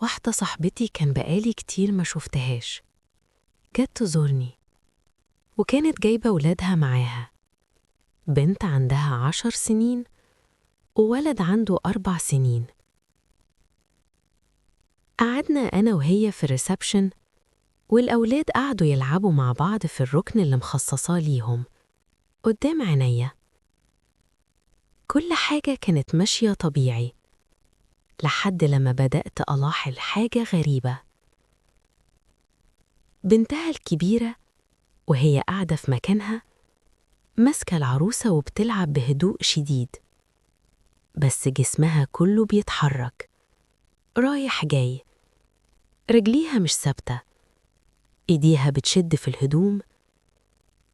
واحدة صاحبتي كان بقالي كتير ما شفتهاش، جت تزورني وكانت جايبة ولادها معاها، بنت عندها 10 سنين وولد عنده 4 سنين. قعدنا أنا وهي في الريسبشن، والأولاد قعدوا يلعبوا مع بعض في الركن اللي مخصصاه ليهم قدام عينيا. كل حاجة كانت ماشية طبيعي لحد لما بدأت ألاحظ حاجة غريبة. بنتها الكبيرة وهي قاعدة في مكانها ماسكة العروسة وبتلعب بهدوء شديد، بس جسمها كله بيتحرك رايح جاي، رجليها مش ثابتة، ايديها بتشد في الهدوم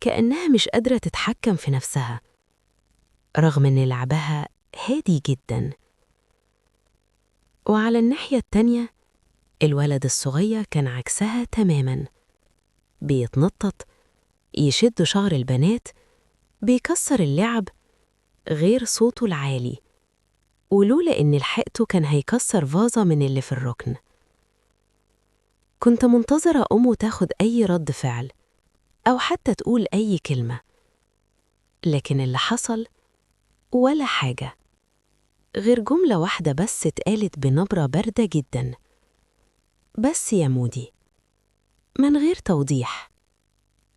كأنها مش قادرة تتحكم في نفسها رغم ان لعبها هادي جدا. وعلى الناحية التانية الولد الصغير كان عكسها تماما، بيتنطط، يشد شعر البنات، بيكسر اللعب غير صوته العالي، ولولا إن لحقته كان هيكسر فازة من اللي في الركن. كنت منتظرة أمه تاخد أي رد فعل أو حتى تقول أي كلمة، لكن اللي حصل ولا حاجة، غير جملة واحدة بس اتقالت بنبرة باردة جدا: بس يا مودي، من غير توضيح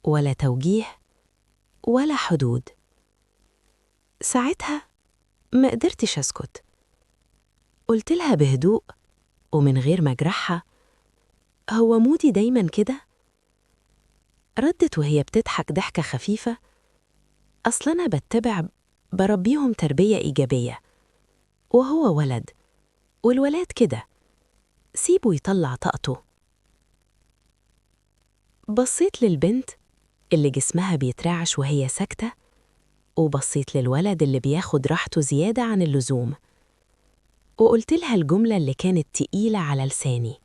ولا توجيه ولا حدود. ساعتها ما قدرتش أسكت، قلت لها بهدوء ومن غير ما أجرحها: هو مودي دايما كده؟ ردت وهي بتضحك ضحكة خفيفة: أصل أنا بربيهم تربية إيجابية، وهو ولد، والولاد كده، سيبه يطلع طاقته. بصيت للبنت اللي جسمها بيترعش وهي ساكتة، وبصيت للولد اللي بياخد راحته زيادة عن اللزوم، وقلت لها الجملة اللي كانت تقيلة على لساني: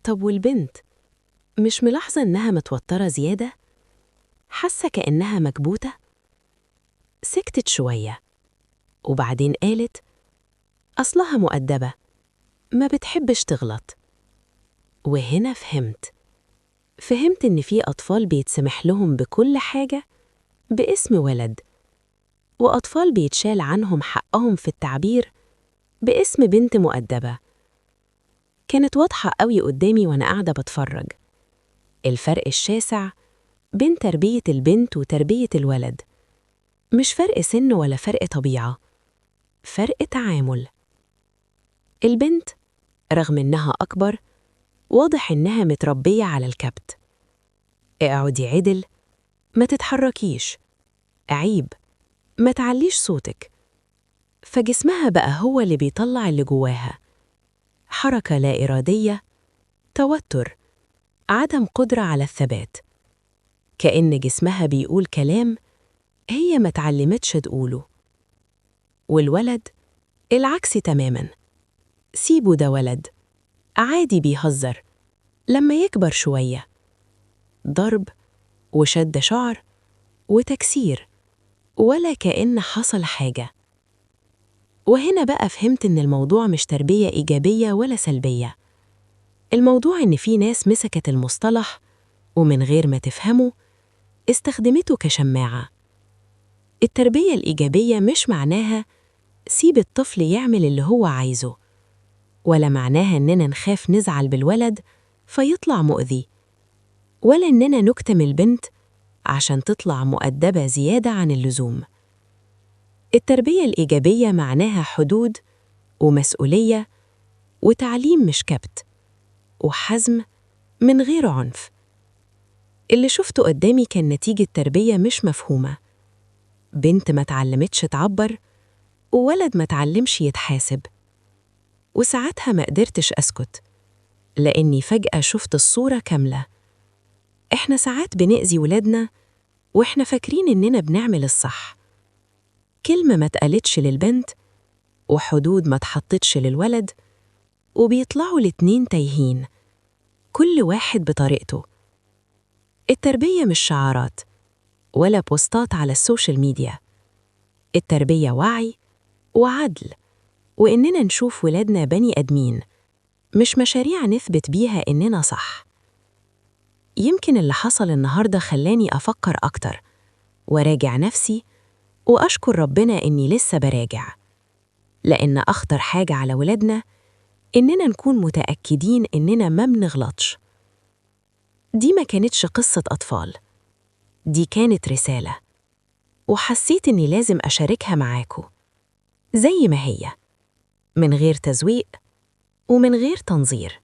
طب والبنت مش ملاحظة إنها متوترة زيادة؟ حاسة كأنها مكبوتة؟ سكتت شوية وبعدين قالت: أصلها مؤدبة، ما بتحبش تغلط. وهنا فهمت إن في أطفال بيتسمح لهم بكل حاجة باسم ولد، وأطفال بيتشال عنهم حقهم في التعبير باسم بنت مؤدبة. كانت واضحة قوي قدامي وأنا قاعدة بتفرج، الفرق الشاسع بين تربية البنت وتربية الولد، مش فرق سن ولا فرق طبيعة، فرق تعامل. البنت رغم إنها أكبر واضح إنها متربية على الكبت: اقعدي عدل، ما تتحركيش، عيب، ما تعليش صوتك. فجسمها بقى هو اللي بيطلع اللي جواها: حركة لا إرادية، توتر، عدم قدرة على الثبات، كأن جسمها بيقول كلام هي ما تعلمتش تقوله. والولد العكس تماماً: سيبه، ده ولد عادي بيهزر، لما يكبر شوية ضرب وشد شعر وتكسير ولا كأن حصل حاجة. وهنا بقى فهمت إن الموضوع مش تربية إيجابية ولا سلبية، الموضوع إن في ناس مسكت المصطلح ومن غير ما تفهمه استخدمته كشماعة. التربية الإيجابية مش معناها سيب الطفل يعمل اللي هو عايزه، ولا معناها إننا نخاف نزعل بالولد فيطلع مؤذي، ولا إننا نكتم البنت عشان تطلع مؤدبة زيادة عن اللزوم. التربية الإيجابية معناها حدود ومسؤولية وتعليم مش كبت، وحزم من غير عنف. اللي شفته قدامي كان نتيجة تربية مش مفهومة: بنت ما تعلمتش تعبر وولد ما تعلمش يتحاسب. وساعتها ما قدرتش أسكت، لأني فجأة شفت الصورة كاملة. إحنا ساعات بنأذي ولادنا وإحنا فاكرين إننا بنعمل الصح، كلمة ما اتقالتش للبنت وحدود ما اتحطتش للولد، وبيطلعوا الاتنين تايهين، كل واحد بطريقته. التربية مش شعارات ولا بوستات على السوشيال ميديا، التربية وعي وعدل، وإننا نشوف ولادنا بني أدمين مش مشاريع نثبت بيها إننا صح. يمكن اللي حصل النهاردة خلاني أفكر أكتر وراجع نفسي وأشكر ربنا إني لسه براجع، لأن أخطر حاجة على ولادنا إننا نكون متأكدين إننا ما بنغلطش. دي ما كانتش قصة أطفال، دي كانت رسالة، وحسيت إني لازم أشاركها معاكو زي ما هي، من غير تزويق ومن غير تنظير.